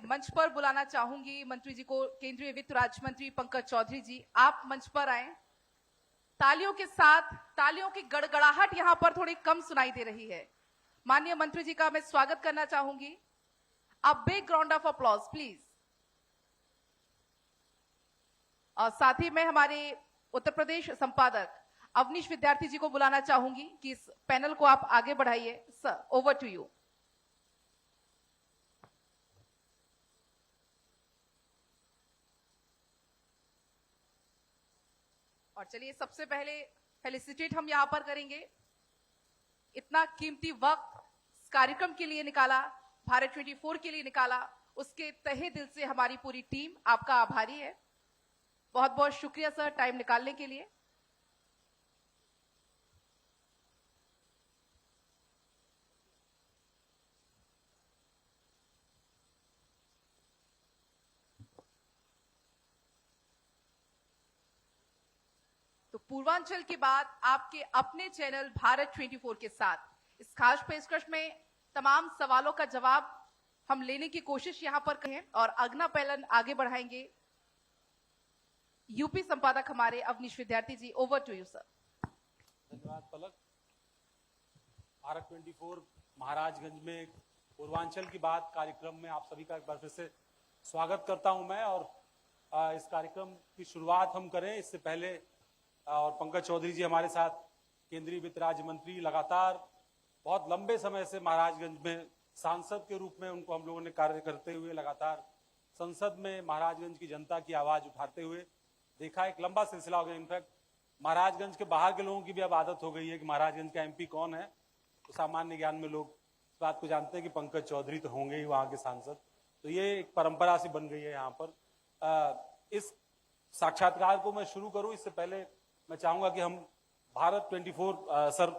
मंच पर बुलाना चाहूंगी मंत्री जी को, केंद्रीय वित्त राज्य मंत्री पंकज चौधरी जी, आप मंच पर आए। तालियों के साथ, तालियों की गड़गड़ाहट यहां पर थोड़ी कम सुनाई दे रही है। माननीय मंत्री जी का मैं स्वागत करना चाहूंगी। A big round of applause please. और साथ ही मैं हमारे उत्तर प्रदेश संपादक अवनीश विद्यार्थी जी को बुलाना चाहूंगी कि इस पैनल को आप आगे बढ़ाइए। Sir, over to you. और चलिए, सबसे पहले फेलिसिटेट हम यहां पर करेंगे। इतना कीमती वक्त इस कार्यक्रम के लिए निकाला, भारत 24 के लिए निकाला, उसके तहे दिल से हमारी पूरी टीम आपका आभारी है। बहुत बहुत शुक्रिया सर, टाइम निकालने के लिए। तो पूर्वांचल की बात आपके अपने चैनल भारत 24 के साथ इस खास पेशकश में तमाम सवालों का जवाब हम लेने की कोशिश यहां पर करें और अगला पैनल आगे बढ़ाएंगे यूपी संपादक हमारे Avneesh Vidyarthi ji. Over to you sir. धन्यवाद पलक। भारत 24 महाराजगंज में पूर्वांचल की बात कार्यक्रम में आप सभी का एक बार फिर से स्वागत करता हूं मैं। और इस कार्यक्रम की शुरुआत हम करें इससे पहले, और पंकज चौधरी जी हमारे साथ, केंद्रीय वित्त राज्य मंत्री, लगातार बहुत लंबे समय से महाराजगंज में सांसद के रूप में उनको हम लोगों ने कार्य करते हुए लगातार संसद में महाराजगंज की जनता की आवाज उठाते हुए देखा। एक लंबा सिलसिला हो गया। इनफैक्ट महाराजगंज के बाहर के लोगों की भी अब आदत हो गई है कि महाराजगंज का एमपी कौन है, तो सामान्य ज्ञान में लोग इस बात को जानते हैं कि पंकज चौधरी तो होंगे ही वहां के सांसद। तो ये एक परंपरा सी बन गई है यहाँ पर। इस साक्षात्कार को मैं शुरू करूं इससे पहले मैं चाहूंगा कि हम भारत 24 सर,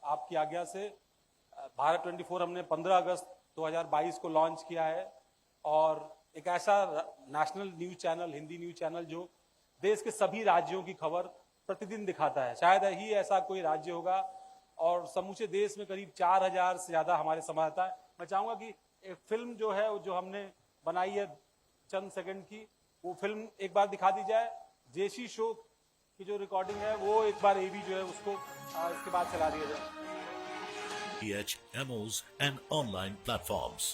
आपकी आज्ञा से भारत 24 हमने 15 अगस्त 2022 को लॉन्च किया है और एक ऐसा national news channel, Hindi news channel जो देश के सभी राज्यों की खबर प्रतिदिन दिखाता है। शायद ही ऐसा कोई राज्य होगा। और समूचे देश में करीब 4000 से ज्यादा हमारे संवाददाता है। मैं चाहूंगा कि एक फिल्म जो है, जो हमने बनाई है चंद सेकंड की, वो फिल्म एक बार दिखा दी जाए। जेसी शो की जो रिकॉर्डिंग है वो एक बार एवी जो है उसको इसके बाद चला दिया जाए। HMOs and online platforms,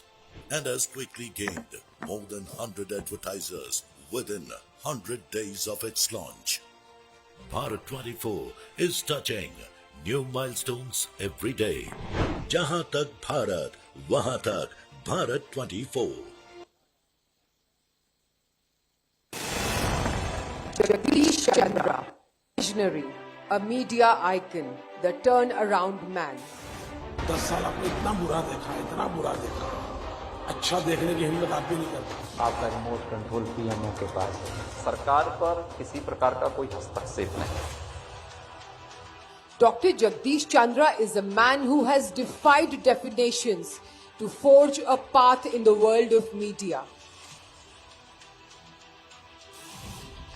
and has quickly gained more than 100 advertisers within 100 days of its launch. Bharat 24 is touching new milestones every day. Jahan tak Bharat, wahan tak Bharat 24. Jagdish Chandra, visionary, a media icon, the turnaround man. 10 साल आपने इतना बुरा देखा, इतना बुरा देखा, अच्छा देखने की हिम्मत आप भी नहीं करते। आपका रिमोट कंट्रोल पीएमओ के पास है। सरकार पर किसी प्रकार का कोई हस्तक्षेप नहीं। Dr. Jagdish Chandra is a man who has defied definitions to forge a path in the world of media.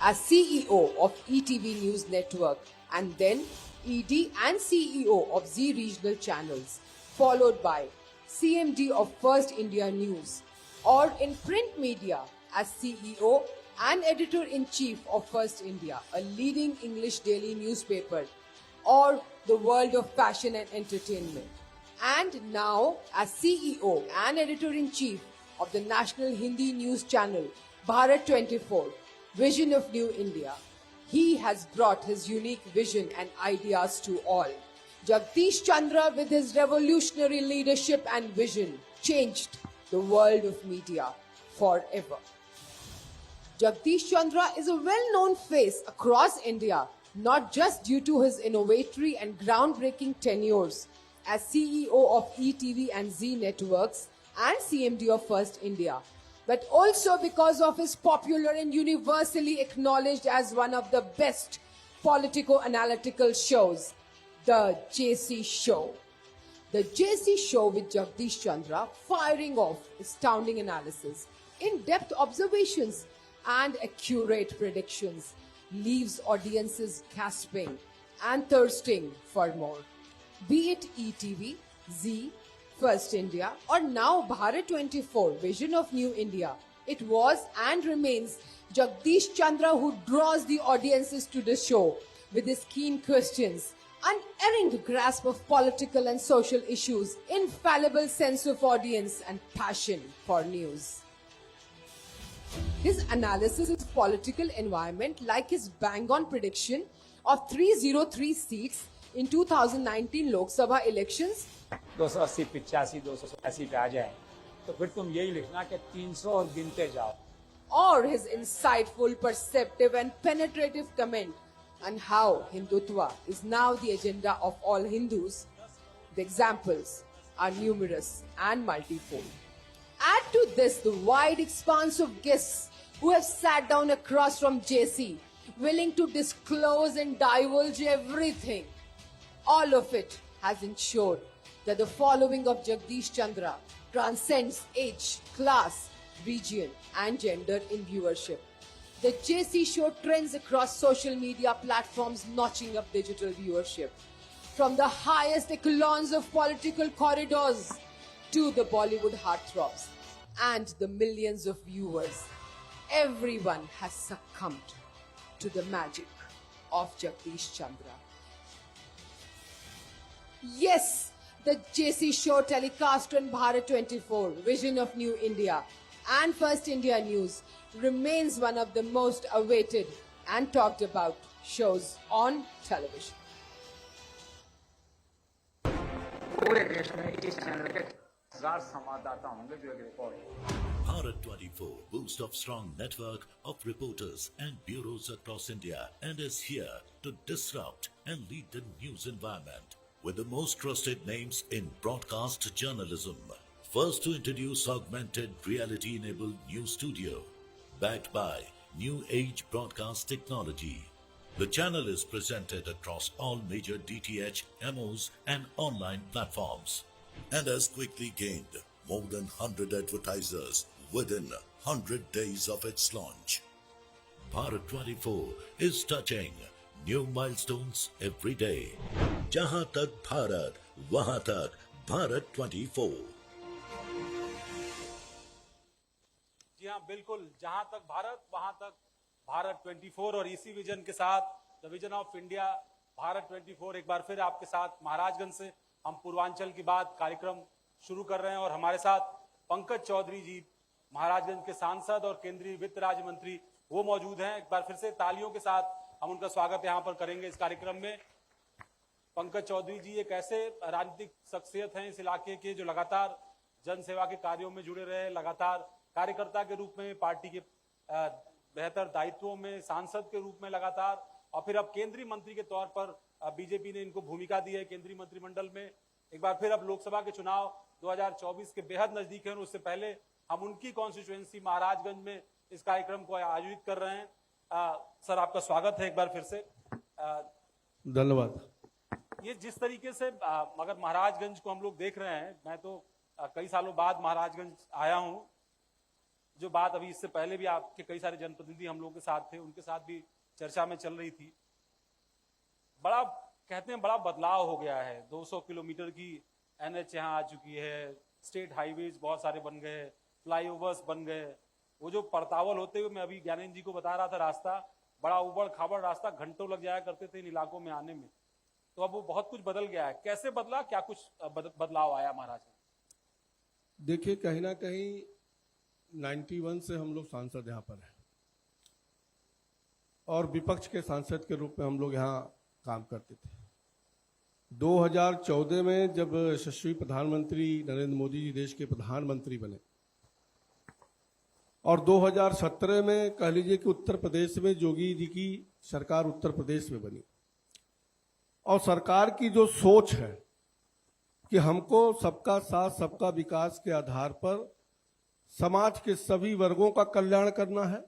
As CEO of ETV News Network and then ED and CEO of Z Regional Channels, followed by CMD of First India News, or in print media as CEO and Editor-in-Chief of First India, a leading English daily newspaper, or the world of fashion and entertainment. And now as CEO and Editor-in-Chief of the national Hindi news channel Bharat 24, Vision of New India, he has brought his unique vision and ideas to all. Jagdish Chandra, with his revolutionary leadership and vision, changed the world of media forever. Jagdish Chandra is a well-known face across India, not just due to his innovatory and groundbreaking tenures as CEO of ETV and Z Networks and CMD of First India, but also because of his popular and universally acknowledged as one of the best politico-analytical shows, The JC Show. The JC Show with Jagdish Chandra, firing off astounding analysis, in-depth observations, and accurate predictions, leaves audiences gasping and thirsting for more. Be it ETV, Z, First India, or now Bharat 24, Vision of New India. It was and remains Jagdish Chandra who draws the audiences to the show with his keen questions, unerring grasp of political and social issues, infallible sense of audience, and passion for news. His analysis of political environment, like his bang-on prediction of 303 seats in 2019 Lok Sabha elections, 280, 85, 280 पे आ जाए तो फिर तुम यही लिखना कि 300 और गिनते जाओ. or his insightful, perceptive and penetrative comment on how Hindutva is now the agenda of all Hindus, the examples are numerous and multifold. Add to this the wide expanse of guests who have sat down across from JC, willing to disclose and divulge everything. All of it has ensured that the following of Jagdish Chandra transcends age, class, region and gender in viewership. The JC show trends across social media platforms, notching up digital viewership. From the highest echelons of political corridors to the Bollywood heartthrobs and the millions of viewers, everyone has succumbed to the magic of Jagdish Chandra. Yes, the JC show telecast on Bharat 24, Vision of New India, and First India News remains one of the most awaited and talked about shows on television. पूरे देश में इस channel के 1000 संवाददाता होंगे जो एक report. Bharat 24 boasts of strong network of reporters and bureaus across India and is here to disrupt and lead the news environment with the most trusted names in broadcast journalism. First to introduce augmented reality-enabled news studio, backed by new age broadcast technology. The channel is presented across all major DTH, MOs and online platforms and has quickly gained more than 100 advertisers within 100 days of its launch. Bharat 24 is touching new milestones every day. Jahan tak Bharat, wahan tak Bharat 24. जी हाँ, बिल्कुल. जहां तक भारत वहां तक भारत 24 और इसी vision के साथ the vision of India Bharat 24 एक बार फिर आपके साथ महाराजगंज से हम पूर्वांचल की बात कार्यक्रम शुरू कर रहे हैं और हमारे साथ पंकज चौधरी जी महाराजगंज के सांसद और केंद्रीय वित्त राज्य मंत्री वो मौजूद हैं. एक बार फिर से तालियों के साथ हम उनका स्वागत यहाँ पर करेंगे इस कार्यक्रम में. पंकज चौधरी जी एक ऐसे राजनीतिक शख्सियत हैं इस इलाके के जो लगातार जन सेवा के कार्यों में जुड़े रहे, लगातार कार्यकर्ता के रूप में, पार्टी के बेहतर दायित्वों में, सांसद के रूप में लगातार, और फिर अब केंद्रीय मंत्री के तौर पर बीजेपी ने इनको भूमिका दी है केंद्रीय मंत्रिमंडल में. एक बार फिर अब लोकसभा के चुनाव 2024 के बेहद नजदीक है और उससे पहले हम उनकी कॉन्स्टिट्यूएंसी महाराजगंज में इस कार्यक्रम को आयोजित कर रहे हैं. सर, आपका स्वागत है एक बार फिर से. धन्यवाद. ये जिस तरीके से अगर महाराजगंज को हम लोग देख रहे हैं, मैं तो कई सालों बाद महाराजगंज आया हूं. जो बात अभी इससे पहले भी आपके कई सारे जनप्रतिनिधि हम लोग के साथ थे, उनके साथ भी चर्चा में चल रही थी. बड़ा कहते हैं बड़ा बदलाव हो गया है. 200 किलोमीटर की NH यहाँ आ चुकी है, स्टेट हाईवेज बहुत सारे बन गए, फ्लाईओवर्स बन गए. वो जो परतावल होते हुए मैं अभी ज्ञानेंद्र जी को बता रहा था, रास्ता बड़ा उबड़ खाबड़ रास्ता, घंटों लग जाया करते थे इन इलाकों में आने में. तो अब वो बहुत कुछ बदल गया है. कैसे बदला, क्या कुछ बदलाव आया महाराज? देखिए, कहीं ना कहीं 91 से हम लोग सांसद यहाँ पर हैं और विपक्ष के सांसद के रूप में हम लोग यहाँ काम करते थे. 2014 में जब यशस्वी प्रधानमंत्री नरेंद्र मोदी जी देश के प्रधानमंत्री बने और 2017 में कह लीजिए कि उत्तर प्रदेश में योगी जी की सरकार उत्तर प्रदेश में बनी और सरकार की जो सोच है कि हमको सबका साथ सबका विकास के आधार पर समाज के सभी वर्गों का कल्याण करना है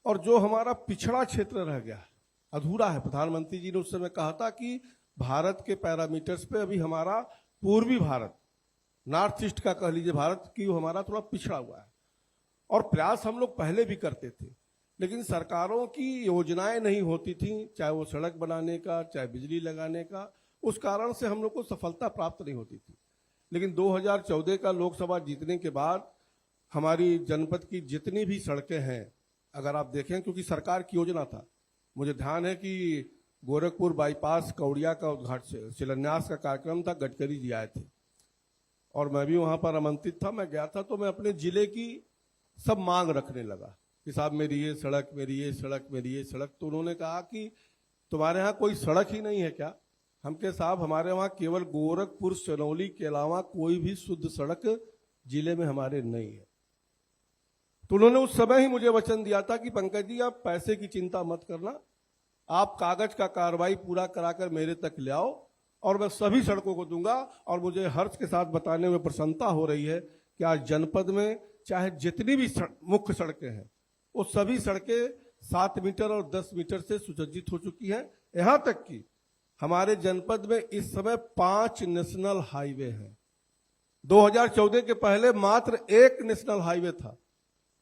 और जो हमारा पिछड़ा क्षेत्र रह गया है, अधूरा है. प्रधानमंत्री जी ने उस समय कहा था कि भारत के पैरामीटर्स पे अभी हमारा पूर्वी भारत, नॉर्थ ईस्ट का कह लीजिए भारत की, वो हमारा थोड़ा पिछड़ा हुआ है. और प्रयास हम लोग पहले भी करते थे, लेकिन सरकारों की योजनाएं नहीं होती थी, चाहे वो सड़क बनाने का, चाहे बिजली लगाने का. उस कारण से हम लोग को सफलता प्राप्त नहीं होती थी. लेकिन 2014 का लोकसभा जीतने के बाद हमारी जनपद की जितनी भी सड़कें हैं, अगर आप देखें, क्योंकि सरकार की योजना था, मुझे ध्यान है कि गोरखपुर बाईपास कौड़िया का उद्घाटन शिलान्यास का कार्यक्रम था, गडकरी जी आए थे और मैं भी वहां पर आमंत्रित था। मैं गया था तो मैं अपने जिले की सब मांग रखने लगा कि साहब मेरी ये सड़क, मेरी ये सड़क, मेरी ये सड़क। तो उन्होंने कहा कि तुम्हारे यहाँ कोई सड़क ही नहीं है क्या? हम के साहब हमारे वहाँ केवल गोरखपुर सोनौली के अलावा कोई भी शुद्ध सड़क जिले में हमारे नहीं है। तो उन्होंने उस समय ही मुझे वचन दिया था कि पंकज जी आप पैसे की चिंता मत करना, आप कागज का कार्रवाई पूरा कराकर मेरे तक ले आओ और मैं सभी सड़कों को दूंगा। और मुझे हर्ष के साथ बताने में प्रसन्नता हो रही है कि आज जनपद में चाहे जितनी भी मुख्य सड़कें हैं वो सभी सड़कें 7 मीटर और 10 मीटर से सुसज्जित हो चुकी हैं। यहां तक कि हमारे जनपद में इस समय 5 नेशनल हाईवे हैं। 2014 के पहले मात्र 1 नेशनल हाईवे था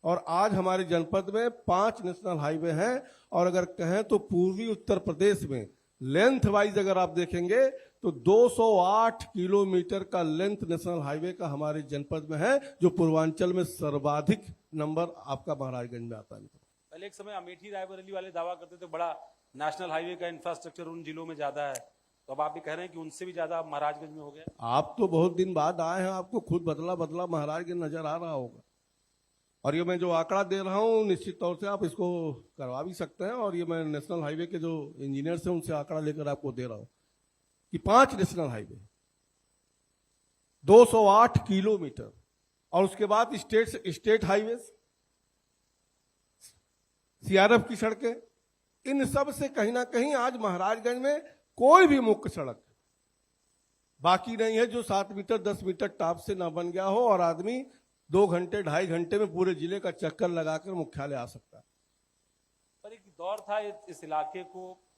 और आज हमारे जनपद में 5 नेशनल हाईवे हैं। और अगर कहें तो पूर्वी उत्तर प्रदेश में लेंथ वाइज अगर आप देखेंगे तो 208 किलोमीटर का लेंथ नेशनल हाईवे का हमारे जनपद में है, जो पूर्वांचल में सर्वाधिक नंबर आपका महाराजगंज में आता है। पहले एक समय अमेठी रायबरेली वाले दावा करते थे बड़ा नेशनल हाईवे का इंफ्रास्ट्रक्चर उन जिलों में ज्यादा है, तो अब आप भी कह रहे हैं कि उनसे भी ज्यादा महाराजगंज में हो गया। आप तो बहुत दिन बाद आए हैं, आपको खुद बदला बदला महाराजगंज नजर आ रहा होगा। और ये मैं जो आंकड़ा दे रहा हूं निश्चित तौर से आप इसको करवा भी सकते हैं, और ये मैं नेशनल हाईवे के जो इंजीनियर्स हैं उनसे आंकड़ा लेकर आपको दे रहा हूं कि 5 नेशनल हाईवे 208 किलोमीटर, और उसके बाद स्टेट हाईवे, सीआरएफ की सड़कें, इन सब से कहीं ना कहीं आज महाराजगंज में कोई भी मुख्य सड़क बाकी नहीं है जो 7 मीटर 10 मीटर टॉप से ना बन गया हो और आदमी 2 घंटे 2.5 घंटे में पूरे जिले का चक्कर लगाकर मुख्यालय आ सकता है। पर एक दौर था इस इलाके को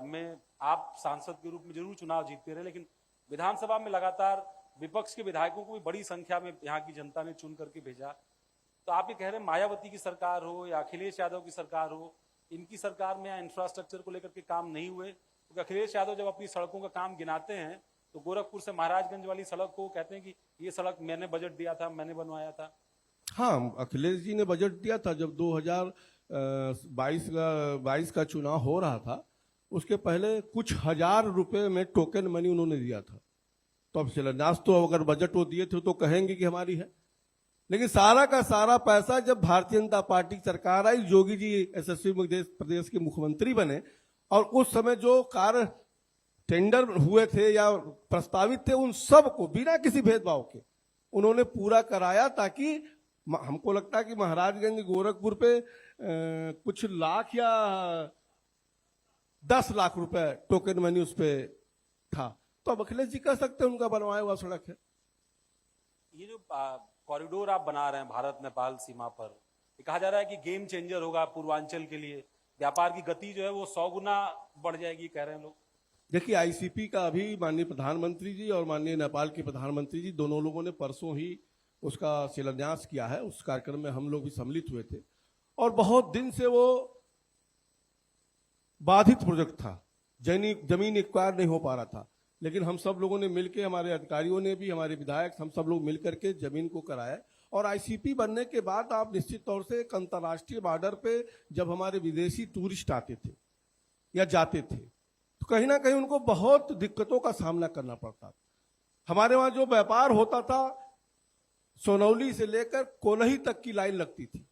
में आप सांसद के रूप में जरूर चुनाव जीतते रहे, लेकिन विधानसभा में लगातार विपक्ष के विधायकों को भी बड़ी संख्या में यहाँ की जनता ने चुन करके भेजा। तो आप ये कह रहे हैं मायावती की सरकार हो या अखिलेश यादव की सरकार हो, इनकी सरकार में इंफ्रास्ट्रक्चर को लेकर के काम नहीं हुए? क्योंकि अखिलेश यादव जब अपनी सड़कों का काम गिनाते हैं तो गोरखपुर से महाराजगंज वाली सड़क को कहते हैं कि ये सड़क मैंने बजट दिया था, मैंने बनवाया था। हाँ, अखिलेश जी ने बजट दिया था जब 2022 का चुनाव हो रहा था, उसके पहले कुछ हजार रुपए में टोकन मनी उन्होंने दिया था। तो अब शिलान्यास तो अगर बजट वो दिए थे तो कहेंगे कि हमारी है, लेकिन सारा का सारा पैसा जब भारतीय जनता पार्टी सरकार आई, योगी जी यशस्वी प्रदेश के मुख्यमंत्री बने, और उस समय जो कार्य टेंडर हुए थे या प्रस्तावित थे उन सब को बिना किसी भेदभाव के उन्होंने पूरा कराया, ताकि हमको लगता है कि महाराजगंज गोरखपुर पे कुछ लाख या 10 लाख रुपए टोकन मनी उस पे था। तो अब अखिलेश जी कह सकते हैं उनका बनवाया हुआ सड़क है। ये जो कॉरिडोर आप बना रहे हैं भारत नेपाल सीमा पर, ये कहा जा रहा है कि गेम चेंजर होगा पूर्वांचल के लिए, व्यापार की गति जो है वो 100 गुना बढ़ जाएगी, कह रहे हैं लोग। देखिए, आईसीपी का अभी माननीय प्रधानमंत्री जी और माननीय नेपाल के प्रधानमंत्री जी दोनों लोगों ने परसों ही उसका शिलान्यास किया है। उस कार्यक्रम में हम लोग भी सम्मिलित हुए थे और बहुत दिन से वो बाधित प्रोजेक्ट था, जमीन एक्वायर नहीं हो पा रहा था, लेकिन हम सब लोगों ने मिलकर, हमारे अधिकारियों ने भी, हमारे विधायक, हम सब लोग मिलकर के जमीन को कराया। और आईसीपी बनने के बाद आप निश्चित तौर से एक अंतर्राष्ट्रीय बॉर्डर पे जब हमारे विदेशी टूरिस्ट आते थे या जाते थे तो कहीं ना कहीं उनको बहुत दिक्कतों का सामना करना पड़ता था। हमारे वहां जो व्यापार होता था, सोनौली से लेकर कोलही तक की लाइन लगती थी,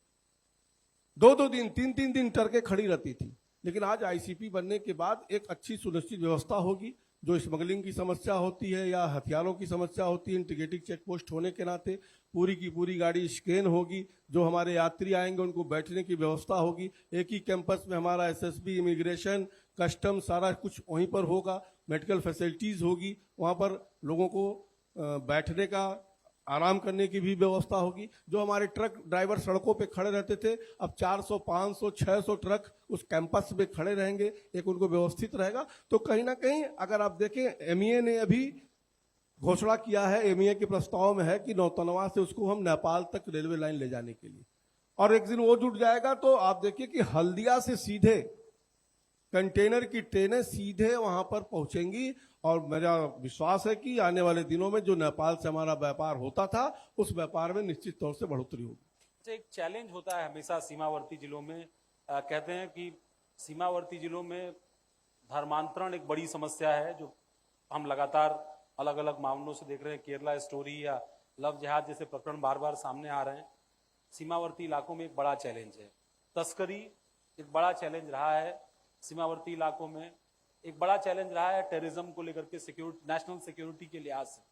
2-2 दिन 3-3 दिन टरके खड़ी रहती थी। लेकिन आज आईसीपी बनने के बाद एक अच्छी सुनिश्चित व्यवस्था होगी। जो स्मगलिंग की समस्या होती है या हथियारों की समस्या होती है, इंटीग्रेटेड चेक पोस्ट होने के नाते पूरी की पूरी गाड़ी स्कैन होगी। जो हमारे यात्री आएंगे उनको बैठने की व्यवस्था होगी। एक ही कैंपस में हमारा एसएसबी, इमिग्रेशन, कस्टम सारा कुछ वहीं पर होगा। मेडिकल फैसिलिटीज होगी, वहां पर लोगों को बैठने का, आराम करने की भी व्यवस्था होगी। जो हमारे ट्रक ड्राइवर सड़कों पे खड़े रहते थे, अब 400, 500, 600 ट्रक उस कैंपस में खड़े रहेंगे, एक उनको व्यवस्थित रहेगा। तो कहीं ना कहीं अगर आप देखें, एमईए ने अभी घोषणा किया है, एमईए के प्रस्ताव में है कि नौतनवा से उसको हम नेपाल तक रेलवे लाइन ले जाने के लिए, और एक दिन वो जुट जाएगा तो आप देखिए कि हल्दिया से सीधे कंटेनर की ट्रेनें सीधे वहां पर पहुंचेंगी और मेरा विश्वास है कि आने वाले दिनों में जो नेपाल से हमारा व्यापार होता था उस व्यापार में निश्चित तौर से बढ़ोतरी होगी। एक चैलेंज होता है हमेशा सीमावर्ती जिलों में, कहते हैं कि सीमावर्ती जिलों में धर्मांतरण एक बड़ी समस्या है, जो हम लगातार अलग अलग मामलों से देख रहे हैं। केरला स्टोरी या लव जिहाद जैसे प्रकरण बार बार सामने आ रहे हैं। सीमावर्ती इलाकों में एक बड़ा चैलेंज है, तस्करी एक बड़ा चैलेंज रहा है सीमावर्ती इलाकों में, एक बड़ा चैलेंज रहा है टेररिज्म को लेकर के, सिक्योरिटी, नेशनल सिक्योरिटी के लिहाज से।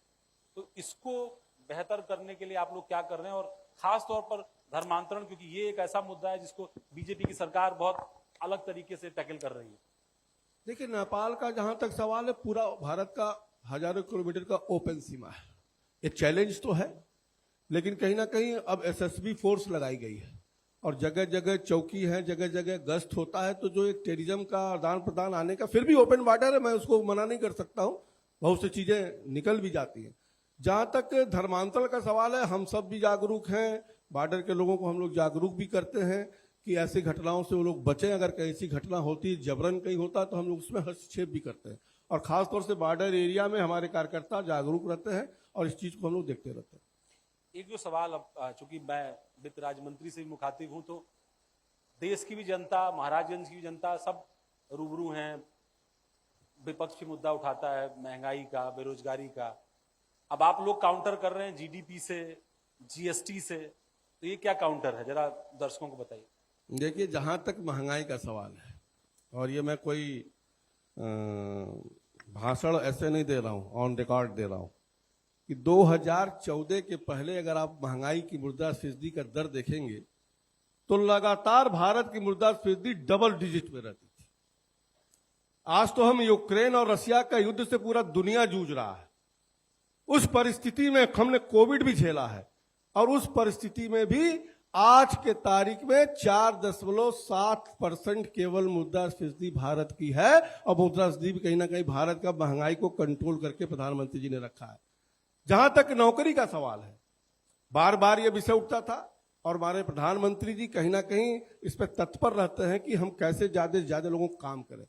तो इसको बेहतर करने के लिए आप लोग क्या कर रहे हैं, और खास तौर पर धर्मांतरण, क्योंकि ये एक ऐसा मुद्दा है जिसको बीजेपी की सरकार बहुत अलग तरीके से टैकल कर रही है। देखिए, नेपाल का जहां तक सवाल है, पूरा भारत का हजारों किलोमीटर का ओपन सीमा है, एक चैलेंज तो है, लेकिन कहीं ना कहीं अब एसएसबी फोर्स लगाई गई है और जगह जगह चौकी है, जगह जगह गश्त होता है। तो जो एक टेररिज्म का आदान प्रदान आने का, फिर भी ओपन बॉर्डर है, मैं उसको मना नहीं कर सकता हूं, बहुत सी चीजें निकल भी जाती हैं। जहां तक धर्मांतरण का सवाल है, हम सब भी जागरूक हैं, बॉर्डर के लोगों को हम लोग जागरूक भी करते हैं कि ऐसी घटनाओं से वो लोग बचें। अगर कहीं ऐसी घटना होती, जबरन कहीं होता, तो हम लोग उसमें हस्तक्षेप भी करते हैं। और खासतौर से बॉर्डर एरिया में हमारे कार्यकर्ता जागरूक रहते हैं और इस चीज को हम लोग देखते रहते हैं। एक जो सवाल, अब चूंकि मैं वित्त राज्य मंत्री से भी मुखातिब हूं, तो देश की भी जनता, महाराजगंज की भी जनता, सब रूबरू हैं। विपक्ष भी मुद्दा उठाता है महंगाई का, बेरोजगारी का। अब आप लोग काउंटर कर रहे हैं जीडीपी से, जीएसटी से, तो ये क्या काउंटर है, जरा दर्शकों को बताइए। देखिए, जहां तक महंगाई का सवाल है, और ये मैं कोई भाषण ऐसे नहीं दे रहा हूं, ऑन रिकॉर्ड दे रहा हूं कि 2014 के पहले अगर आप महंगाई की मुद्रास्फीति का दर देखेंगे तो लगातार भारत की मुद्रास्फीति डबल डिजिट में रहती थी। आज तो हम यूक्रेन और रशिया का युद्ध से पूरा दुनिया जूझ रहा है। उस परिस्थिति में हमने कोविड भी झेला है, और उस परिस्थिति में भी आज के तारीख में 4.7% केवल मुद्रास्फीति भारत की है। और मुद्रास्फीति कहीं ना कहीं भारत का महंगाई को कंट्रोल करके प्रधानमंत्री जी ने रखा है। जहां तक नौकरी का सवाल है, बार बार ये विषय उठता था और हमारे प्रधानमंत्री जी कहीं ना कहीं इस पर तत्पर रहते हैं कि हम कैसे ज्यादा से ज्यादा लोगों को काम करें।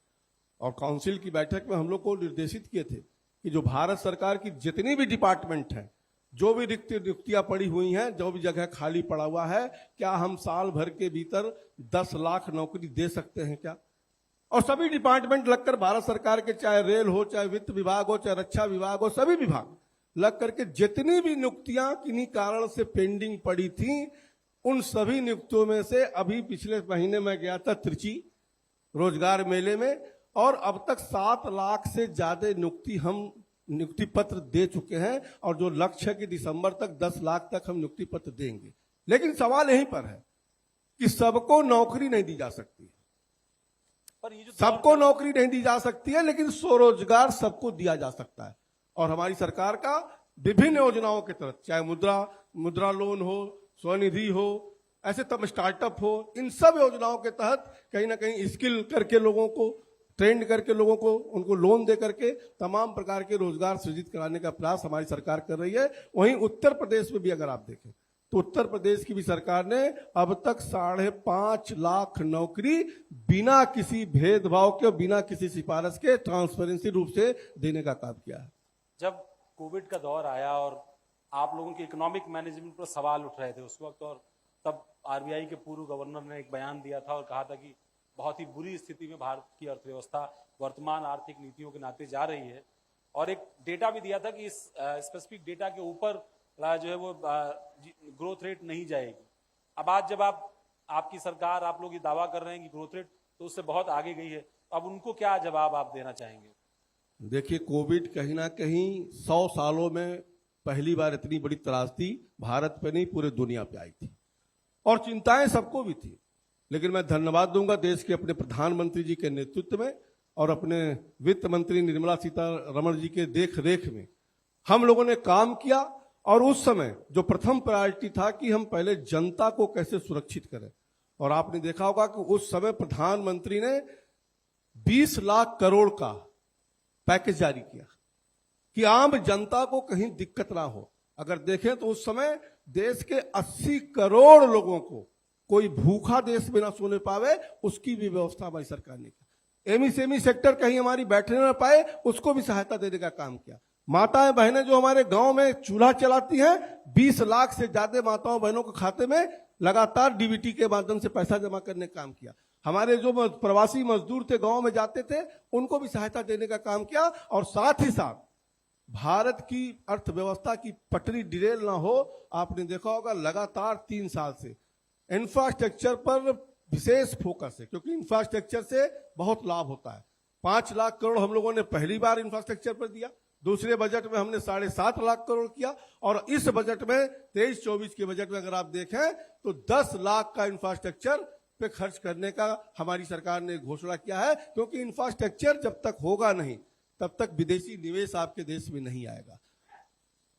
और काउंसिल की बैठक में हम लोग को निर्देशित किए थे कि जो भारत सरकार की जितनी भी डिपार्टमेंट है, जो भी नियुक्तियां पड़ी हुई हैं, जो भी जगह खाली पड़ा हुआ है, क्या हम साल भर के भीतर 10 लाख नौकरी दे सकते हैं क्या? और सभी डिपार्टमेंट लगकर भारत सरकार के, चाहे रेल हो, चाहे वित्त विभाग हो, चाहे रक्षा विभाग हो, सभी विभाग लग करके जितनी भी नियुक्तियां किन्हीं कारण से पेंडिंग पड़ी थी, उन सभी नियुक्तियों में से अभी पिछले महीने में गया था त्रिची रोजगार मेले में, और अब तक 7 लाख से ज्यादा नियुक्ति पत्र दे चुके हैं। और जो लक्ष्य है कि दिसंबर तक 10 लाख तक हम नियुक्ति पत्र देंगे। लेकिन सवाल यहीं पर है कि सबको नौकरी नहीं दी जा सकती, पर ये जो सबको नौकरी नहीं दी जा सकती है, लेकिन स्वरोजगार सबको दिया जा सकता है। और हमारी सरकार का विभिन्न योजनाओं के तहत, चाहे मुद्रा लोन हो, स्वनिधि हो, ऐसे तब स्टार्टअप हो, इन सब योजनाओं के तहत कहीं ना कहीं स्किल करके लोगों को, ट्रेंड करके लोगों को, उनको लोन दे करके तमाम प्रकार के रोजगार सृजित कराने का प्रयास हमारी सरकार कर रही है। वहीं उत्तर प्रदेश में भी अगर आप देखें तो उत्तर प्रदेश की भी सरकार ने अब तक 5.5 लाख नौकरी बिना किसी भेदभाव के, बिना किसी सिफारिश के, ट्रांसपेरेंसी रूप से देने का काम किया है। जब कोविड का दौर आया और आप लोगों के इकोनॉमिक मैनेजमेंट पर सवाल उठ रहे थे उस वक्त, और तब आरबीआई के पूर्व गवर्नर ने एक बयान दिया था और कहा था कि बहुत ही बुरी स्थिति में भारत की अर्थव्यवस्था वर्तमान आर्थिक नीतियों के नाते जा रही है, और एक डेटा भी दिया था कि इस स्पेसिफिक डेटा के ऊपर जो है वो ग्रोथ रेट नहीं जाएगी। अब आज जब आपकी सरकार, आप लोग ये दावा कर रहे हैं कि ग्रोथ रेट तो उससे बहुत आगे गई है, अब उनको क्या जवाब आप देना चाहेंगे? देखिए, कोविड कहीं ना कहीं 100 सालों में पहली बार इतनी बड़ी त्रासदी भारत पे नहीं, पूरे दुनिया पे आई थी, और चिंताएं सबको भी थी। लेकिन मैं धन्यवाद दूंगा देश के अपने प्रधानमंत्री जी के नेतृत्व में और अपने वित्त मंत्री निर्मला सीतारमण जी के देख रेख में हम लोगों ने काम किया। और उस समय जो प्रथम प्रायोरिटी था कि हम पहले जनता को कैसे सुरक्षित करें, और आपने देखा होगा कि उस समय प्रधानमंत्री ने 20 लाख करोड़ का पैकेज जारी किया कि आम जनता को कहीं दिक्कत ना हो। अगर देखें तो उस समय देश के 80 करोड़ लोगों को कोई भूखा देश में ना सोने पावे, उसकी भी व्यवस्था हमारी सरकार ने की। एमएसएमई सेक्टर कहीं हमारी बैठने न पाए, उसको भी सहायता देने का काम किया। माताएं बहनें जो हमारे गांव में चूल्हा चलाती हैं, 20 लाख से ज्यादा माताओं बहनों के खाते में लगातार डीबीटी के माध्यम से पैसा जमा करने का काम किया। हमारे जो प्रवासी मजदूर थे, गांव में जाते थे, उनको भी सहायता देने का काम किया। और साथ ही साथ भारत की अर्थव्यवस्था की पटरी डिरेल ना हो, आपने देखा होगा लगातार 3 साल से इंफ्रास्ट्रक्चर पर विशेष फोकस है, क्योंकि इंफ्रास्ट्रक्चर से बहुत लाभ होता है। 5 लाख करोड़ हम लोगों ने पहली बार इंफ्रास्ट्रक्चर पर दिया, दूसरे बजट में हमने 7.5 लाख करोड़ किया, और इस बजट में 23-24 के बजट में अगर आप देखें तो 10 लाख का इंफ्रास्ट्रक्चर पे खर्च करने का हमारी सरकार ने घोषणा किया है। क्योंकि इंफ्रास्ट्रक्चर जब तक होगा नहीं, तब तक विदेशी निवेश आपके देश में नहीं आएगा।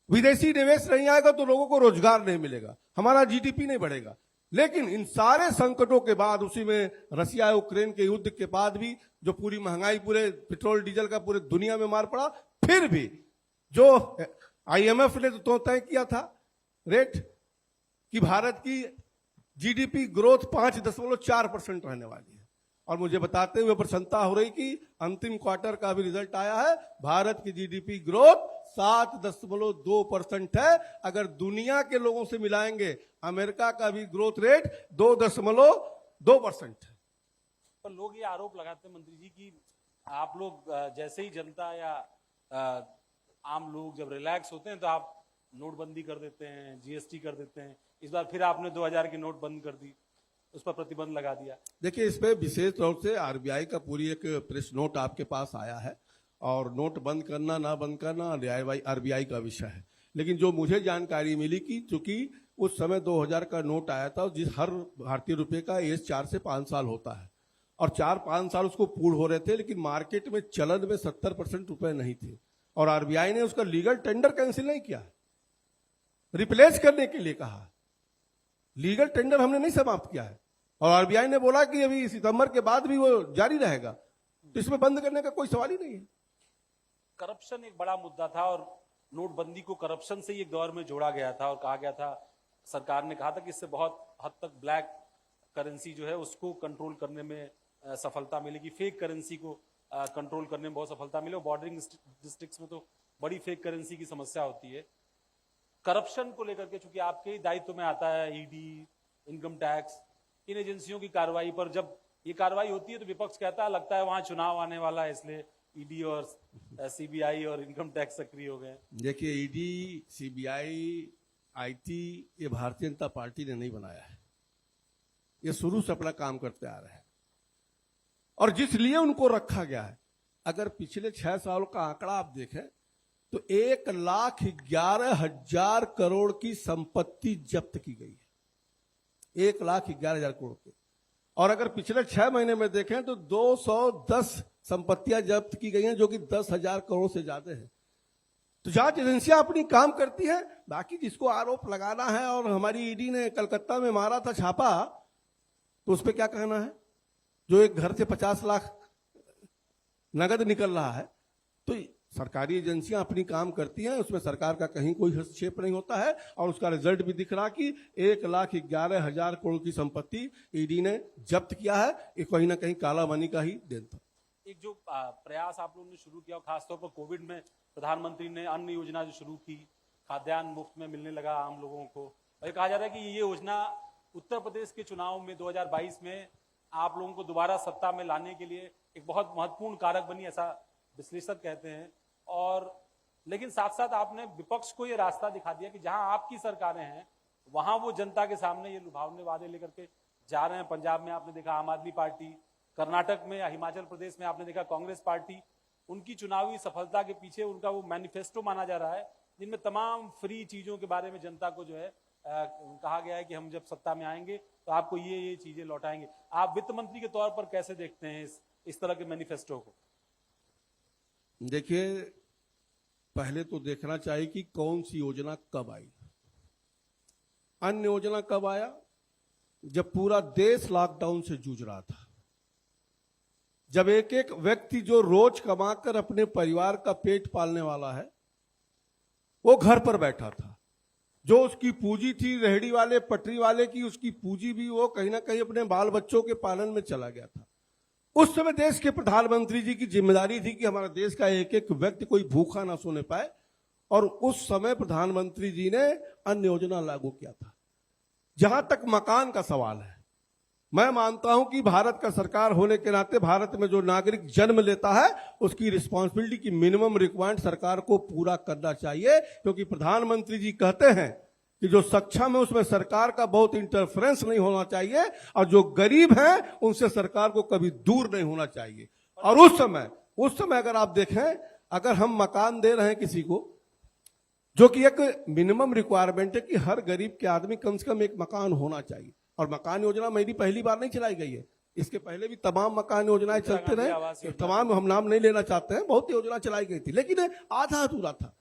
विदेशी निवेश नहीं आएगा तो लोगों को रोजगार नहीं मिलेगा, हमारा जीडीपी नहीं बढ़ेगा। लेकिन इन सारे संकटों के बाद, उसी में रसिया यूक्रेन के युद्ध के बाद भी जो पूरी महंगाई, पूरे पेट्रोल डीजल का पूरे दुनिया में मार पड़ा, फिर भी जो आईएमएफ ने तो तय किया था रेट कि भारत की जीडीपी ग्रोथ 5.4% रहने वाली है, और मुझे बताते हुए प्रसन्नता हो रही कि अंतिम क्वार्टर का भी रिजल्ट आया है, भारत की जीडीपी ग्रोथ 7.2% है। अगर दुनिया के लोगों से मिलाएंगे, अमेरिका का भी ग्रोथ रेट 2.2% है। पर लोग ये आरोप लगाते हैं मंत्री जी कि आप लोग जैसे ही जनता या आम लोग जब रिलैक्स होते हैं तो आप नोटबंदी कर देते हैं, जीएसटी कर देते हैं। इस बार फिर आपने 2000 की नोट बंद कर दी, उस पर प्रतिबंध लगा दिया। देखिए, इस पे विशेष तौर से आरबीआई का पूरी एक प्रेस नोट आपके पास आया है, और नोट बंद करना ना बंद करना आरबीआई का विषय है। लेकिन जो मुझे जानकारी मिली कि चूंकि उस समय 2000 का नोट आया था, जिस हर भारतीय रुपए का एज 4 से 5 साल होता है, और 4-5 साल उसको पूर्ण हो रहे थे, लेकिन मार्केट में चलन में 70% रुपए नहीं थे, और आरबीआई ने उसका लीगल टेंडर कैंसिल नहीं किया, रिप्लेस करने के लिए कहा। लीगल टेंडर हमने नहीं समाप्त किया है, और आरबीआई ने बोला कि अभी सितंबर के बाद भी वो जारी रहेगा, तो इसमें बंद करने का कोई सवाल ही नहीं है। करप्शन एक बड़ा मुद्दा था, और नोटबंदी को करप्शन से ही एक दौर में जोड़ा गया था, और कहा गया था, सरकार ने कहा था कि इससे बहुत हद तक ब्लैक करेंसी जो है उसको कंट्रोल करने में सफलता मिलेगी, फेक करेंसी को कंट्रोल करने में बहुत सफलता मिले। बॉर्डरिंग डिस्ट्रिक्ट्स में तो बड़ी फेक करेंसी की समस्या होती है। करप्शन को लेकर के चूंकि आपके ही दायित्व में आता है ईडी, इनकम टैक्स, इन एजेंसियों की कार्रवाई पर जब ये कार्रवाई होती है तो विपक्ष कहता है लगता है वहां चुनाव आने वाला है, इसलिए ईडी और सीबीआई और इनकम टैक्स सक्रिय हो गए। देखिए, ईडी, सीबीआई, आईटी ये भारतीय जनता पार्टी ने नहीं बनाया है, ये शुरू से अपना काम करते आ रहे हैं, और जिस लिए उनको रखा गया है। अगर पिछले 6 साल का आंकड़ा आप देखें तो 1,11,000 करोड़ की संपत्ति जब्त की गई है, 1,11,000 करोड़ की। और अगर पिछले 6 महीने में देखें तो 210 संपत्तियां जब्त की गई हैं, जो कि 10,000 करोड़ से ज्यादा है। तो जांच एजेंसियां अपनी काम करती हैं, बाकी जिसको आरोप लगाना है, और हमारी ईडी ने कलकत्ता में मारा था छापा, तो उस पर क्या कहना है? जो एक घर से 50 लाख नगद निकल रहा है, तो सरकारी एजेंसियां अपनी काम करती हैं, उसमें सरकार का कहीं कोई हस्तक्षेप नहीं होता है, और उसका रिजल्ट भी दिख रहा कि 1,11,000 करोड़ की संपत्ति ईडी ने जब्त किया है। ये कहीं ना कहीं काला मनी का ही देन था। एक जो प्रयास आप लोगों ने शुरू किया, खासतौर पर कोविड में प्रधानमंत्री ने अन्न योजना जो शुरू की, खाद्यान्न मुफ्त में मिलने लगा आम लोगों को, और कहा जा रहा है कि ये योजना उत्तर प्रदेश के चुनाव में 2022 में आप लोगों को दोबारा सत्ता में लाने के लिए एक बहुत महत्वपूर्ण कारक बनी, ऐसा विश्लेषक कहते हैं। और लेकिन साथ साथ आपने विपक्ष को ये रास्ता दिखा दिया कि जहां आपकी सरकारें हैं वहां वो जनता के सामने ये लुभावने वादे लेकर के जा रहे हैं। पंजाब में आपने देखा आम आदमी पार्टी, कर्नाटक में या हिमाचल प्रदेश में आपने देखा कांग्रेस पार्टी, उनकी चुनावी सफलता के पीछे उनका वो मैनिफेस्टो माना जा रहा है, जिनमें तमाम फ्री चीजों के बारे में जनता को जो है कहा गया है कि हम जब सत्ता में आएंगे तो आपको ये चीजें लौटाएंगे। आप वित्त मंत्री के तौर पर कैसे देखते हैं इस तरह के मैनिफेस्टो को? देखिए, पहले तो देखना चाहिए कि कौन सी योजना कब आई। अन्न योजना कब आया? जब पूरा देश लॉकडाउन से जूझ रहा था, जब एक एक व्यक्ति जो रोज कमाकर अपने परिवार का पेट पालने वाला है वो घर पर बैठा था। जो उसकी पूंजी थी रेहड़ी वाले, पटरी वाले की, उसकी पूंजी भी वो कहीं ना कहीं अपने बाल बच्चों के पालन में चला गया था। उस समय देश के प्रधानमंत्री जी की जिम्मेदारी थी कि हमारा देश का एक एक व्यक्ति कोई भूखा ना सोने पाए, और उस समय प्रधानमंत्री जी ने अन्न योजना लागू किया था। जहां तक मकान का सवाल है, मैं मानता हूं कि भारत का सरकार होने के नाते भारत में जो नागरिक जन्म लेता है उसकी रिस्पॉन्सिबिलिटी की मिनिमम रिक्वायरमेंट सरकार को पूरा करना चाहिए, क्योंकि प्रधानमंत्री जी कहते हैं कि जो सक्षम है उसमें सरकार का बहुत इंटरफेरेंस नहीं होना चाहिए, और जो गरीब हैं उनसे सरकार को कभी दूर नहीं होना चाहिए। और उस समय अगर आप देखें, अगर हम मकान दे रहे हैं किसी को, जो कि एक मिनिमम रिक्वायरमेंट है कि हर गरीब के आदमी कम से कम एक मकान होना चाहिए, और मकान योजना मेरी पहली बार नहीं चलाई गई है, इसके पहले भी तमाम मकान योजनाएं चलते रहे, तमाम हम नाम नहीं लेना चाहते हैं, बहुत योजना चलाई गई थी, लेकिन आधा अधूरा था।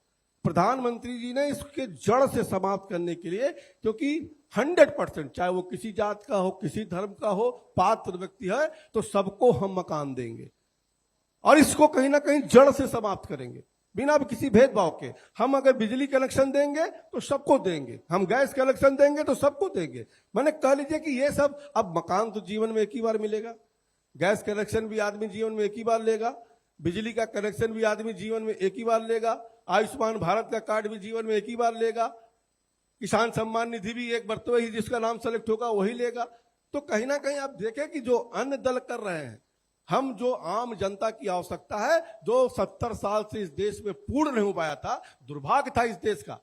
प्रधानमंत्री जी ने इसके जड़ से समाप्त करने के लिए, क्योंकि 100% चाहे वो किसी जात का हो, किसी धर्म का हो, पात्र व्यक्ति है तो सबको हम मकान देंगे, और इसको कहीं ना कहीं जड़ से समाप्त करेंगे बिना किसी भेदभाव के। हम अगर बिजली कनेक्शन देंगे तो सबको देंगे, हम गैस कनेक्शन देंगे तो सबको देंगे। मैंने कह लीजिए कि ये सब, अब मकान तो जीवन में एक ही बार मिलेगा, गैस कनेक्शन भी आदमी जीवन में एक ही बार लेगा, बिजली का कनेक्शन भी आदमी जीवन में एक ही बार लेगा, आयुष्मान भारत का कार्ड भी जीवन में एक ही बार लेगा, किसान सम्मान निधि भी एक बरतवे ही जिसका नाम सेलेक्ट होगा वही लेगा। तो कहीं ना कहीं आप देखें कि जो अन्य दल कर रहे हैं, हम जो आम जनता की आवश्यकता है, जो 70 साल से इस देश में पूर्ण नहीं हो पाया था, दुर्भाग्य था इस देश का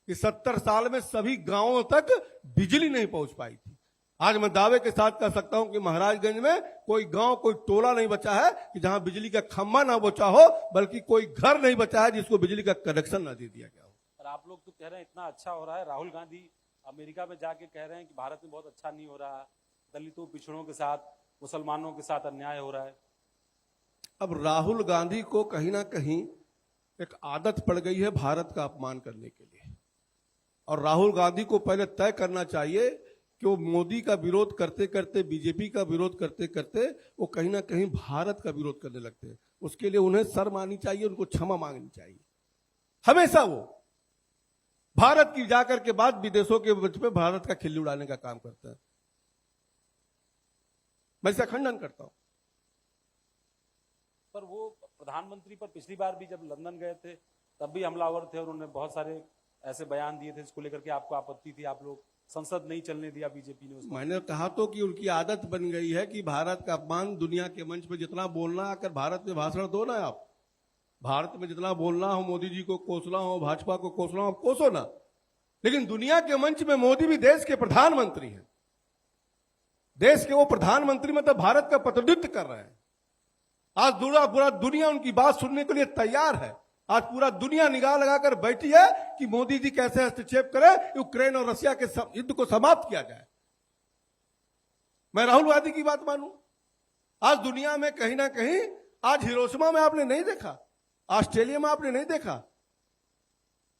कि 70 साल में सभी गांवों तक बिजली नहीं पहुंच पाई थी। आज मैं दावे के साथ कह सकता हूं कि महाराजगंज में कोई गांव, कोई टोला नहीं बचा है कि जहां बिजली का खंभा ना बचा हो, बल्कि कोई घर नहीं बचा है जिसको बिजली का कनेक्शन ना दे दिया गया हो। और आप लोग तो कह रहे हैं इतना अच्छा हो रहा है, राहुल गांधी अमेरिका में जाके कह रहे हैं कि भारत में बहुत अच्छा नहीं हो रहा, दलितों पिछड़ों के साथ, मुसलमानों के साथ अन्याय हो रहा है। अब राहुल गांधी को कहीं ना कहीं एक आदत पड़ गई है भारत का अपमान करने के लिए, और राहुल गांधी को पहले तय करना चाहिए कि वो मोदी का विरोध करते करते, बीजेपी का विरोध करते करते वो कहीं ना कहीं भारत का विरोध करने लगते हैं। उसके लिए उन्हें शर्म आनी चाहिए, उनको क्षमा मांगनी चाहिए। हमेशा वो भारत की जाकर के बाद विदेशों के मंच पे भारत का खिल्ली उड़ाने का काम करता है। मैं इसका खंडन करता हूं। पर वो प्रधानमंत्री पर पिछली बार भी जब लंदन गए थे तब भी हमलावर थे, और उन्होंने बहुत सारे ऐसे बयान दिए थे जिसको लेकर के आपको आपत्ति थी, आप लोग संसद नहीं चलने दिया बीजेपी ने उसको। मैंने कहा तो कि उनकी आदत बन गई है कि भारत का अपमान दुनिया के मंच पे जितना बोलना, आकर भारत में भाषण दो ना, आप भारत में जितना बोलना हो, मोदी जी को कोसना हो, भाजपा को कोसना हो, कोसो ना, लेकिन दुनिया के मंच में मोदी भी देश के प्रधानमंत्री हैं, देश के वो प्रधानमंत्री मतलब भारत का प्रतिनिधित्व कर रहे हैं। आज पूरा दुनिया उनकी बात सुनने के लिए तैयार है। आज पूरा दुनिया निगाह लगाकर बैठी है कि मोदी जी कैसे हस्तक्षेप करें, यूक्रेन और रशिया के युद्ध को समाप्त किया जाए। मैं राहुल गांधी की बात मानूं? आज दुनिया में कहीं ना कहीं, आज हिरोशिमा में आपने नहीं देखा, ऑस्ट्रेलिया में आपने नहीं देखा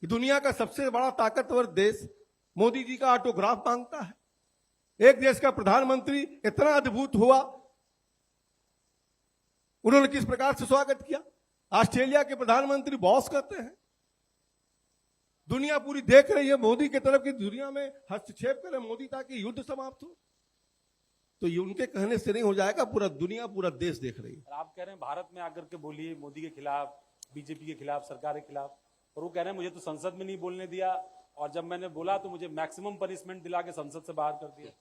कि दुनिया का सबसे बड़ा ताकतवर देश मोदी जी का ऑटोग्राफ मांगता है। एक देश का प्रधानमंत्री इतना अद्भुत हुआ, उन्होंने किस प्रकार से स्वागत किया। ऑस्ट्रेलिया के प्रधानमंत्री बॉस कहते हैं, दुनिया पूरी देख रही है मोदी की तरफ कि दुनिया में हस्तक्षेप करे मोदी ताकि युद्ध समाप्त हो। तो ये उनके कहने से नहीं हो जाएगा, पूरा दुनिया, पूरा देश देख रही है। आप कह रहे हैं भारत में आकर के बोलिए मोदी के खिलाफ, बीजेपी के खिलाफ, सरकार के खिलाफ, और वो कह रहे हैं मुझे तो संसद में नहीं बोलने दिया, और जब मैंने बोला तो मुझे मैक्सिमम पनिशमेंट दिला के संसद से बाहर कर दिया।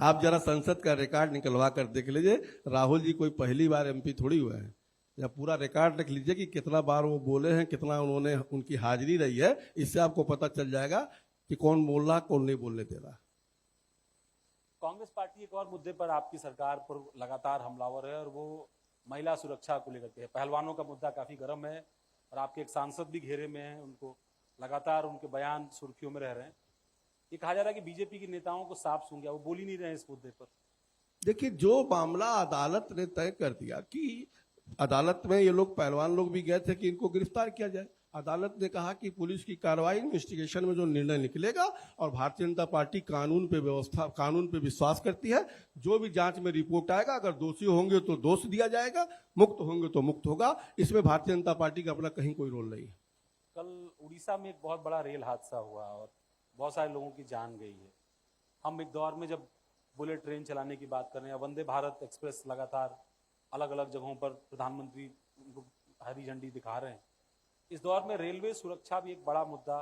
आप जरा संसद का रिकॉर्ड निकलवा कर देख लीजिए, राहुल जी कोई पहली बार एमपी थोड़ी हुए हैं। या पूरा रिकॉर्ड लिख लीजिए कि कितना बार वो बोले हैं, कितना उन्होंने उनकी हाजिरी रही है, इससे आपको पता चल जाएगा कि कौन बोल रहा, कौन नहीं बोलने दे रहा। कांग्रेस पार्टी एक और मुद्दे पर आपकी सरकार पर लगातार हमलावर है, और वो महिला सुरक्षा को लेकर के है। पहलवानों का मुद्दा काफी गर्म है, और आपके एक सांसद भी घेरे में हैं, उनको लगातार उनके बयान सुर्खियों में रह रहे हैं। ये कहा जा रहा है कि बीजेपी के नेताओं को सांप सूंघ गया, वो बोल ही नहीं रहे इस मुद्दे पर। देखिए, जो मामला अदालत ने तय कर दिया कि अदालत में ये लोग, पहलवान लोग भी गए थे कि इनको गिरफ्तार किया जाए। अदालत ने कहा कि पुलिस की कार्रवाई, इन्वेस्टिगेशन में जो निर्णय निकलेगा, और भारतीय जनता पार्टी कानून पे विश्वास करती है। जो भी जांच में रिपोर्ट आएगा, अगर दोषी होंगे तो दोष दिया जाएगा, मुक्त होंगे तो मुक्त होगा। इसमें भारतीय जनता पार्टी का अपना कहीं कोई रोल नहीं है। कल उड़ीसा में एक बहुत बड़ा रेल हादसा हुआ और बहुत सारे लोगों की जान गई है। हम एक दौर में जब बुलेट ट्रेन चलाने की बात कर रहे हैं, वंदे भारत एक्सप्रेस लगातार अलग अलग जगहों पर प्रधानमंत्री उनको हरी झंडी दिखा रहे हैं। इस दौर में रेलवे सुरक्षा भी एक बड़ा मुद्दा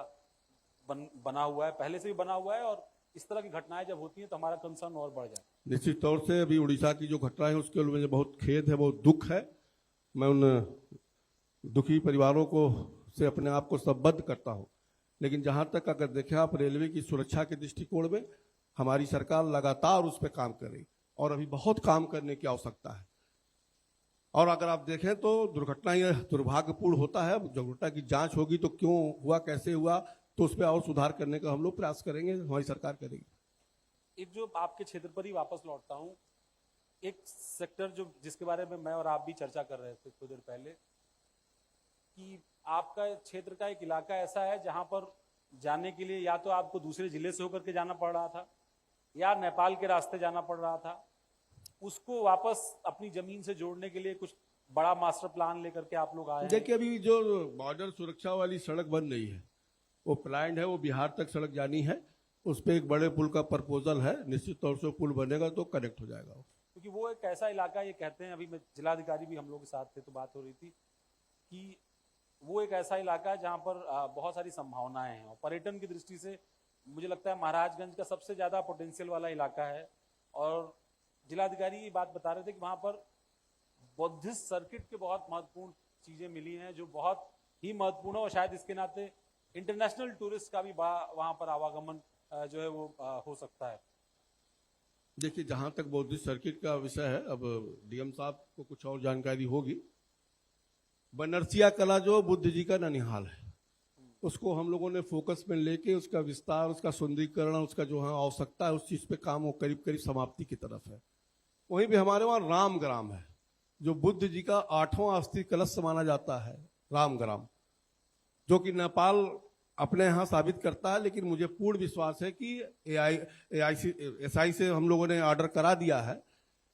बना हुआ है, पहले से भी बना हुआ है, और इस तरह की घटनाएं जब होती हैं तो हमारा कंसर्न और बढ़ जाता है। निश्चित तौर से अभी उड़ीसा की जो घटना है उसके लिए मुझे बहुत खेद है, बहुत दुख है। मैं उन दुखी परिवारों को से अपने आप को संबद्ध करता हूं। लेकिन जहां तक अगर देखें आप रेलवे की सुरक्षा के दृष्टिकोण में हमारी सरकार लगातार उस पर काम कर रही और अभी बहुत काम करने की आवश्यकता है। और अगर आप देखें तो दुर्घटना यह दुर्भाग्यपूर्ण होता है। दुर्घटना की जांच होगी तो क्यों हुआ, कैसे हुआ, तो उस पर और सुधार करने का हम लोग प्रयास करेंगे, हमारी सरकार करेगी। एक जो आपके क्षेत्र पर ही वापस लौटता हूं, एक सेक्टर जो जिसके बारे में मैं और आप भी चर्चा कर रहे थे कुछ देर पहले, कि आपका क्षेत्र का एक इलाका ऐसा है जहां पर जाने के लिए या तो आपको दूसरे जिले से होकर के जाना पड़ रहा था या नेपाल के रास्ते जाना पड़ रहा था। उसको वापस अपनी जमीन से जोड़ने के लिए कुछ बड़ा मास्टर प्लान लेकर के आप लोग आए हैं। देखिए अभी जो बॉर्डर सुरक्षा वाली सड़क बन रही है वो प्लान्ड है, वो बिहार तक सड़क जानी है। उस पर एक बड़े पुल का प्रपोजल है, निश्चित तौर से पुल बनेगा तो कनेक्ट हो जाएगा। क्योंकि वो एक ऐसा इलाका, ये कहते हैं, अभी मैं जिलाधिकारी भी हम लोग के साथ थे तो बात हो रही थी कि वो एक ऐसा इलाका है जहां पर बहुत सारी संभावनाएं हैं और पर्यटन की दृष्टि से मुझे लगता है महाराजगंज का सबसे ज्यादा पोटेंशियल वाला इलाका है। और जिलाधिकारी ये बात बता रहे थे कि वहां पर बौद्धिस्ट सर्किट के बहुत महत्वपूर्ण चीजें मिली हैं जो बहुत ही महत्वपूर्ण है, और शायद इसके नाते इंटरनेशनल टूरिस्ट का भी वहां पर आवागमन जो है वो हो सकता है। देखिए जहां तक बौद्धिस्ट सर्किट का विषय है, अब डीएम साहब को कुछ और जानकारी होगी। बनरसिया कला जो बुद्ध जी का ननिहाल है, उसको हम लोगों ने फोकस में लेके उसका विस्तार, उसका सुंदरीकरण, उसका जो है आवश्यकता है उस चीज पे काम वो करीब करीब समाप्ति की तरफ है। वहीं भी हमारे वहां रामग्राम है जो बुद्ध जी का 8वां अस्थि कलश माना जाता है, रामग्राम, जो कि नेपाल अपने यहाँ साबित करता है। लेकिन मुझे पूर्ण विश्वास है कि एसआई से हम लोगों ने ऑर्डर करा दिया है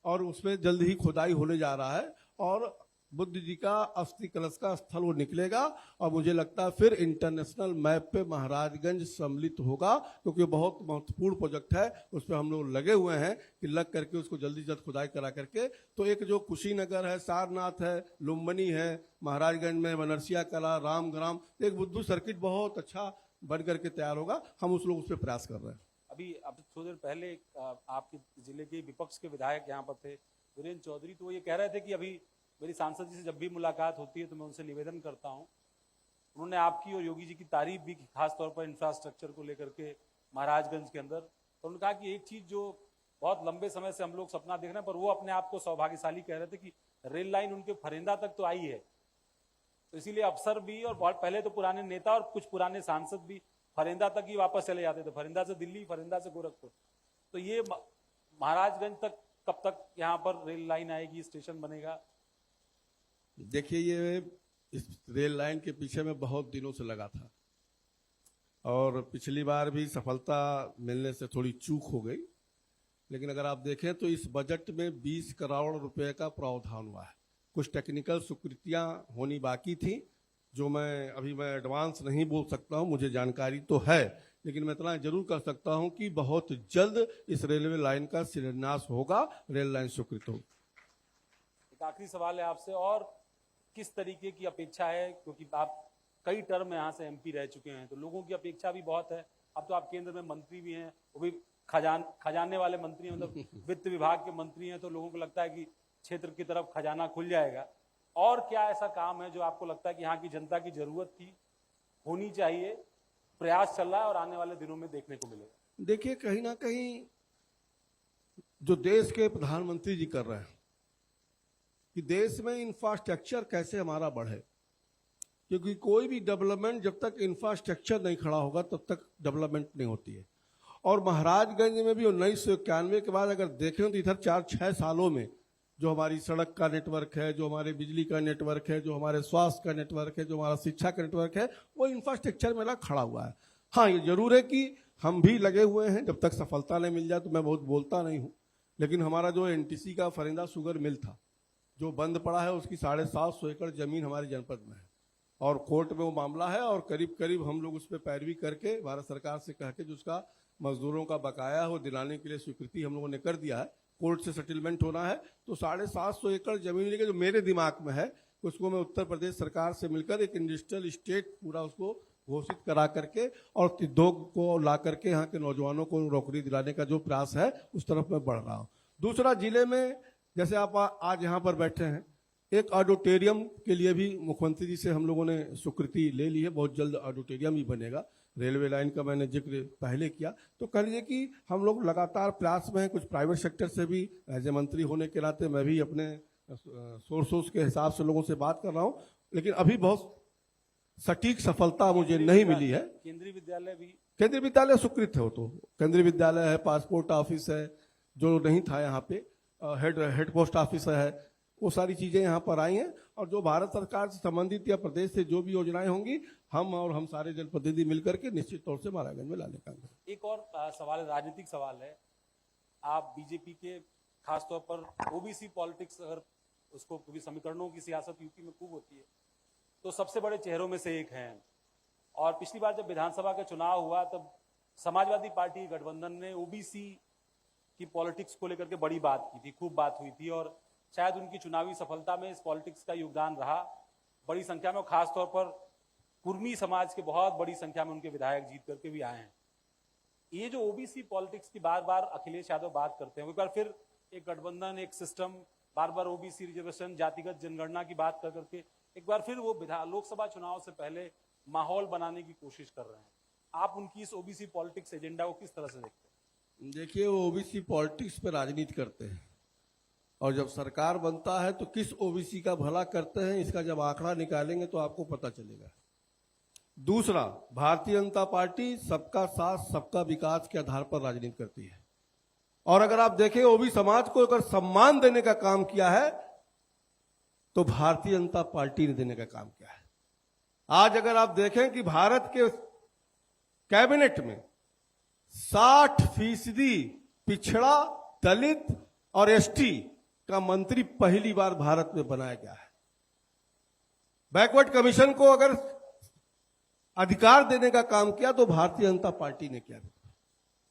और उसमें जल्द ही खुदाई होने जा रहा है और बुद्ध जी का अस्थि कलश का स्थल वो निकलेगा। और मुझे लगता है फिर इंटरनेशनल मैप पे महाराजगंज सम्मिलित होगा, क्योंकि बहुत महत्वपूर्ण प्रोजेक्ट है। उस पर हम लोग लगे हुए हैं कि लग करके उसको जल्दी जल्द खुदाई करा करके, तो एक जो कुशीनगर है, सारनाथ है, लुम्बिनी है, महाराजगंज में बनरसिया कला, रामग्राम, एक बुद्ध सर्किट बहुत अच्छा बन करके तैयार होगा। हम उस लोग उस पर प्रयास कर रहे हैं। अभी अब थोड़ी देर पहले आपके जिले के विपक्ष के विधायक यहाँ पर थे, वीरेंद्र चौधरी, तो वो ये कह रहे थे कि अभी मेरी सांसद जी से जब भी मुलाकात होती है तो मैं उनसे निवेदन करता हूं। उन्होंने आपकी और योगी जी की तारीफ भी की, खास तौर पर इंफ्रास्ट्रक्चर को लेकर के महाराजगंज के अंदर। तो उन्होंने कहा कि एक चीज जो बहुत लंबे समय से हम लोग सपना देख रहे हैं, पर वो अपने आप को सौभाग्यशाली कह रहे थे कि रेल लाइन उनके फरेंदा तक तो आई है। तो इसीलिए अफसर भी और बहुत पहले तो पुराने नेता और कुछ पुराने सांसद भी फरेंदा तक ही वापस चले जाते थे, फरेंदा से दिल्ली, फरेंदा से गोरखपुर। तो ये महाराजगंज तक कब तक यहाँ पर रेल लाइन आएगी, स्टेशन बनेगा? देखिए ये इस रेल लाइन के पीछे में बहुत दिनों से लगा था और पिछली बार भी सफलता मिलने से थोड़ी चूक हो गई। लेकिन अगर आप देखें तो इस बजट में 20 करोड़ रुपए का प्रावधान हुआ है। कुछ टेक्निकल स्वीकृतियां होनी बाकी थी जो मैं एडवांस नहीं बोल सकता हूं, मुझे जानकारी तो है, लेकिन मैं इतना जरूर कर सकता हूं कि बहुत जल्द इस रेलवे लाइन का शिलान्यास होगा, रेल लाइन स्वीकृत होगी। एक आखिरी सवाल है आपसे, और किस तरीके की अपेक्षा है, क्योंकि आप कई टर्म यहाँ से एमपी रह चुके हैं तो लोगों की अपेक्षा भी बहुत है। अब तो आप केंद्र में मंत्री भी हैं, वो भी खजाने वाले मंत्री हैं, मतलब वित्त विभाग के मंत्री हैं, तो लोगों को लगता है कि क्षेत्र की तरफ खजाना खुल जाएगा। और क्या ऐसा काम है जो आपको लगता है कि यहाँ की जनता की जरूरत थी, होनी चाहिए, प्रयास चल रहा है और आने वाले दिनों में देखने को मिलेगा? देखिए कहीं ना कहीं जो देश के प्रधानमंत्री जी कर रहे हैं कि देश में इंफ्रास्ट्रक्चर कैसे हमारा बढ़े, क्योंकि कोई भी डेवलपमेंट जब तक इंफ्रास्ट्रक्चर नहीं खड़ा होगा तब तक डेवलपमेंट नहीं होती है। और महाराजगंज में भी 1991 के बाद अगर देखें तो इधर 4-6 सालों में जो हमारी सड़क का नेटवर्क है, जो हमारे बिजली का नेटवर्क है, जो हमारे स्वास्थ्य का नेटवर्क है, जो हमारा शिक्षा का नेटवर्क है, वो इंफ्रास्ट्रक्चर मेरा खड़ा हुआ है। हाँ ये जरूर है कि हम भी लगे हुए हैं, जब तक सफलता नहीं मिल जाए तो मैं बहुत बोलता नहीं हूँ, लेकिन हमारा जो एनटीसी का फरिंदा शुगर मिल था जो बंद पड़ा है उसकी 750 एकड़ जमीन हमारे जनपद में है और कोर्ट में वो मामला है और करीब करीब हम लोग उस पर पैरवी करके भारत सरकार से कह के जो उसका मजदूरों का बकाया है वो दिलाने के लिए स्वीकृति हम लोगों ने कर दिया है। कोर्ट से सेटलमेंट होना है, तो 750 एकड़ जमीन लेके जो मेरे दिमाग में है उसको मैं उत्तर प्रदेश सरकार से मिलकर एक इंडस्ट्रियल स्टेट पूरा उसको घोषित करा करके और उद्योग को ला करके यहाँ के नौजवानों को नौकरी दिलाने का जो प्रयास है उस तरफ मैं बढ़ रहा हूँ। दूसरा, जिले में जैसे आप आज यहाँ पर बैठे हैं, एक ऑडिटोरियम के लिए भी मुख्यमंत्री जी से हम लोगों ने स्वीकृति ले ली है, बहुत जल्द ऑडिटोरियम ही बनेगा। रेलवे लाइन का मैंने जिक्र पहले किया, तो कह लीजिए कि हम लोग लगातार प्रयास में हैं। कुछ प्राइवेट सेक्टर से भी एज ए मंत्री होने के नाते मैं भी अपने सोर्सेस के हिसाब से लोगों से बात कर रहा हूँ, लेकिन अभी बहुत सटीक सफलता मुझे नहीं मिली है। केंद्रीय विद्यालय भी, केंद्रीय विद्यालय स्वीकृत है, वो तो केंद्रीय विद्यालय है, पासपोर्ट ऑफिस है जो नहीं था यहाँ पे, हेड पोस्ट ऑफिस है, वो सारी चीजें यहाँ पर आई हैं। और जो भारत सरकार से संबंधित या प्रदेश से जो भी योजनाएं होंगी, हम सारे जनप्रतिनिधि मिलकर के निश्चित तौर से महाराजगंज में लाने का। एक और सवाल, राजनीतिक सवाल है। आप बीजेपी के खासतौर पर ओबीसी पॉलिटिक्स, अगर उसको क्योंकि समीकरणों की सियासत यूपी में खूब होती है, तो सबसे बड़े चेहरों में से एक हैं। और पिछली बार जब विधानसभा का चुनाव हुआ तब समाजवादी पार्टी गठबंधन ने ओबीसी की पॉलिटिक्स को लेकर के बड़ी बात की थी, खूब बात हुई थी, और शायद उनकी चुनावी सफलता में इस पॉलिटिक्स का योगदान रहा। बड़ी संख्या में, खासतौर पर कुर्मी समाज के बहुत बड़ी संख्या में उनके विधायक जीत करके भी आए हैं। ये जो ओबीसी पॉलिटिक्स की बार बार अखिलेश यादव बात करते हैं, एक बार फिर एक गठबंधन, एक सिस्टम, बार बार ओबीसी रिजर्वेशन, जातिगत जनगणना की बात कर करके एक बार फिर वो लोकसभा चुनाव से पहले माहौल बनाने की कोशिश कर रहे हैं। आप उनकी इस ओबीसी पॉलिटिक्स एजेंडा को किस तरह से देखते हैं? देखिए, वो ओबीसी पॉलिटिक्स पे राजनीति करते हैं, और जब सरकार बनता है तो किस ओबीसी का भला करते हैं, इसका जब आंकड़ा निकालेंगे तो आपको पता चलेगा। दूसरा, भारतीय जनता पार्टी सबका साथ सबका विकास के आधार पर राजनीति करती है, और अगर आप देखें ओबीसी समाज को अगर सम्मान देने का काम किया है तो भारतीय जनता पार्टी ने देने का काम किया है। आज अगर आप देखें कि भारत के कैबिनेट में 60% पिछड़ा, दलित और एसटी का मंत्री पहली बार भारत में बनाया गया है। बैकवर्ड कमीशन को अगर अधिकार देने का काम किया तो भारतीय जनता पार्टी ने किया।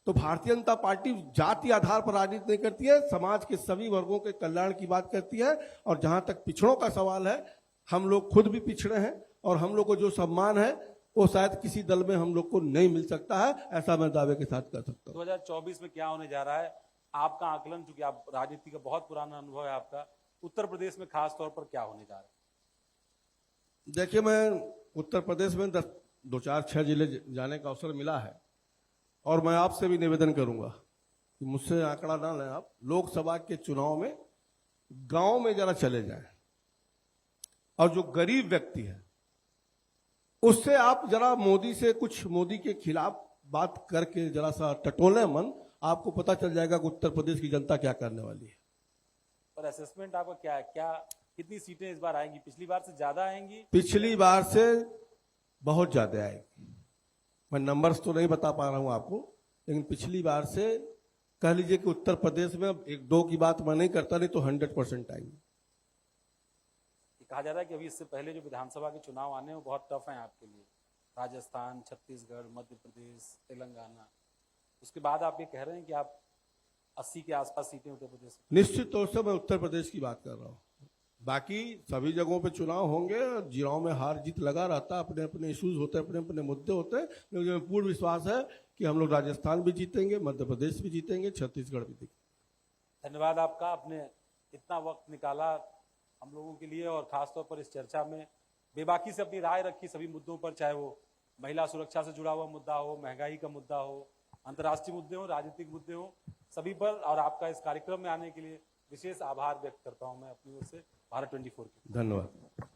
तो भारतीय जनता पार्टी जाति आधार पर राजनीति नहीं करती है, समाज के सभी वर्गों के कल्याण की बात करती है। और जहां तक पिछड़ों का सवाल है, हम लोग खुद भी पिछड़े हैं, और हम लोग को जो सम्मान है वो शायद किसी दल में हम लोग को नहीं मिल सकता है, ऐसा मैं दावे के साथ कर सकता हूं। 2024 में क्या होने जा रहा है, आपका आकलन, चूंकि आप राजनीति का बहुत पुराना अनुभव है आपका, उत्तर प्रदेश में खास तौर पर क्या होने जा रहा है? देखिए, मैं उत्तर प्रदेश में 2-4-6 जिले जाने का अवसर मिला है, और मैं आपसे भी निवेदन करूंगा कि मुझसे आंकड़ा ना लें आप। लोकसभा के चुनाव में गांव में जरा चले जाएं, और जो गरीब व्यक्ति है उससे आप जरा मोदी से कुछ, मोदी के खिलाफ बात करके जरा सा टटोले मन, आपको पता चल जाएगा कि उत्तर प्रदेश की जनता क्या करने वाली है। और असेसमेंट आपका क्या है? कितनी सीटें इस बार आएंगी? पिछली बार से ज्यादा आएंगी? पिछली बार से बहुत ज्यादा आएगी। मैं नंबर्स तो नहीं बता पा रहा हूं आपको, लेकिन पिछली बार से कह लीजिए कि उत्तर प्रदेश में 1-2 की बात मैं नहीं करता, नहीं तो 100% आएंगी। कहा जा रहा है कि अभी इससे पहले जो विधानसभा के चुनाव आने वो बहुत टफ हैं आपके लिए, राजस्थान, छत्तीसगढ़, मध्य प्रदेश, तेलंगाना। उसके बाद आप ये कह रहे हैं कि आप 80 के आसपास सीटें उत्तर प्रदेश। निश्चित तौर से मैं उत्तर प्रदेश की बात कर रहा हूँ। बाकी सभी जगहों पे चुनाव होंगे, जिलों में हार जीत लगा रहता है, अपने अपने इश्यूज होते हैं, अपने अपने मुद्दे होते हैं, लेकिन मुझे पूर्ण विश्वास है कि हम लोग राजस्थान भी जीतेंगे, मध्य प्रदेश भी जीतेंगे, छत्तीसगढ़ भी जीतेंगे। धन्यवाद आपका, आपने इतना वक्त निकाला हम लोगों के लिए, और खासतौर पर इस चर्चा में बेबाकी से अपनी राय रखी सभी मुद्दों पर, चाहे वो महिला सुरक्षा से जुड़ा हुआ मुद्दा हो, महंगाई का मुद्दा हो, अंतर्राष्ट्रीय मुद्दे हो, राजनीतिक मुद्दे हो, सभी पर। और आपका इस कार्यक्रम में आने के लिए विशेष आभार व्यक्त करता हूं मैं अपनी ओर से भारत 24 की। धन्यवाद।